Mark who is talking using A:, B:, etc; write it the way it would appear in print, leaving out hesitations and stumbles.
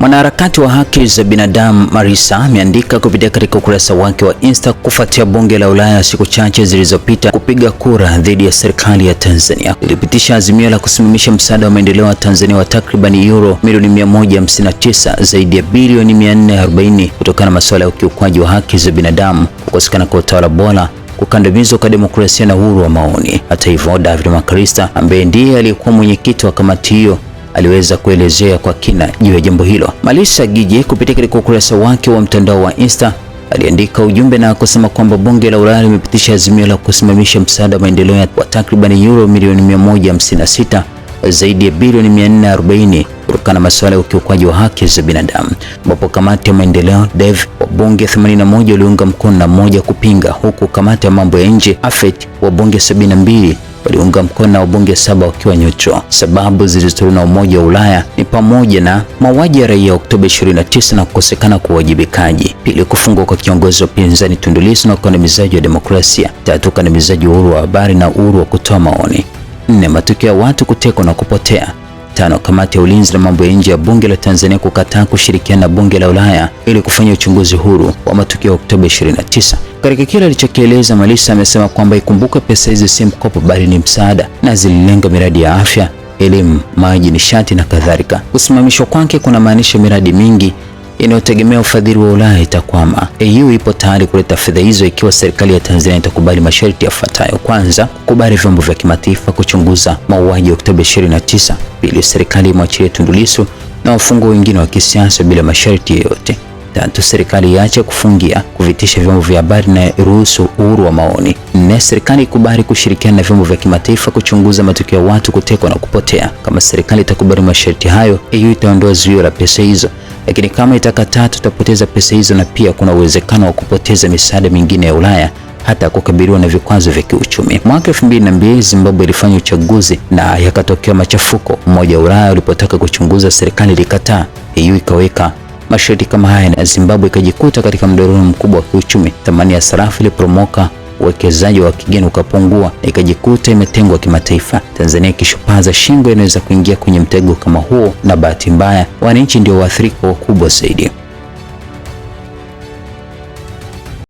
A: Mwanaharakati wa haki za binadamu Marisa ameandika kupitia katika ukurasa wake wa Insta kufuatia bunge la Ulaya siku chache zilizopita kupiga kura dhidi ya serikali ya Tanzania. Ilipitisha azimio la kusimamisha msaada wa maendeleo wa Tanzania wa takriban euro milioni 159, zaidi ya bilioni 440 kutokana na masuala ya ukiukwaji wa haki za binadamu, kukosekana kwa utawala bora, kukandamizwa kwa demokrasia na uhuru wa maoni. Hata hivyo, David Makarista ambaye ndiye aliyekuwa mwenyekiti wa kamati hiyo aliweza kuelezea kwa kina juu ya jambo hilo. Malisa Gigi kupitia katika ukurasa wake wa mtandao wa Insta aliandika ujumbe na kusema kwamba bunge la Ulaya limepitisha azimio la kusimamisha msaada wa maendeleo wa takriban euro milioni 156, zaidi ya bilioni 440 kutokana na masuala ya ukiukwaji wa haki za binadamu, ambapo kamati ya maendeleo DEV wa bunge 81 waliunga mkono na mmoja kupinga, huku kamati ya mambo ya nje AFET wa bunge 72 waliunga mkono na wabunge 7 wakiwa neutral. Sababu zilizotolewa na Umoja wa Ulaya ni pamoja na mauaji ya raia Oktoba 29 na kukosekana kwa uwajibikaji; pili, kufungwa kwa kiongozi wa upinzani Tundu Lissu na ukandamizaji wa demokrasia; tatu, ukandamizaji wa uhuru wa habari na uhuru wa kutoa maoni; nne, matukio ya watu kutekwa na kupotea; tano, kamati ya ulinzi na mambo ya nje ya bunge la Tanzania kukataa kushirikiana na bunge la Ulaya ili kufanya uchunguzi huru wa matukio ya Oktoba 29. Katika kile alichokieleza, Malisa amesema kwamba ikumbuke pesa hizi si mkopo bali ni msaada na zililenga miradi ya afya, elimu, maji, nishati na kadhalika. Kusimamishwa kwake kuna maanisha miradi mingi inayotegemea ufadhili wa Ulaya itakwama. EU ipo tayari kuleta fedha hizo ikiwa serikali ya Tanzania itakubali masharti yafuatayo: kwanza, kukubali vyombo vya kimataifa kuchunguza mauaji ya Oktoba 29; pili, serikali imwachilie Tundu Lissu na wafungwa wengine wa kisiasa bila masharti yoyote; tatu, serikali iache kufungia, kuvitisha vyombo vya habari na ruhusu uhuru wa maoni; nne, serikali ikubali kushirikiana na vyombo vya kimataifa kuchunguza matukio ya watu kutekwa na kupotea. Kama serikali itakubali masharti hayo, EU itaondoa zuio la pesa hizo, lakini kama itakataa, tutapoteza pesa hizo na pia kuna uwezekano wa kupoteza misaada mingine ya Ulaya, hata kukabiliwa na vikwazo vya kiuchumi. Mwaka 2002 Zimbabwe ilifanya uchaguzi na yakatokea machafuko. Umoja wa Ulaya ulipotaka kuchunguza, serikali ilikataa, EU ikaweka masharti kama haya na Zimbabwe ikajikuta katika mdororo mkubwa wa kiuchumi. Thamani ya sarafu iliporomoka, uwekezaji wa kigeni ukapungua, ikajikuta imetengwa kimataifa. Tanzania ikishupaza shingo inaweza kuingia kwenye mtego kama huo, na bahati mbaya wananchi ndio waathirika wakubwa zaidi.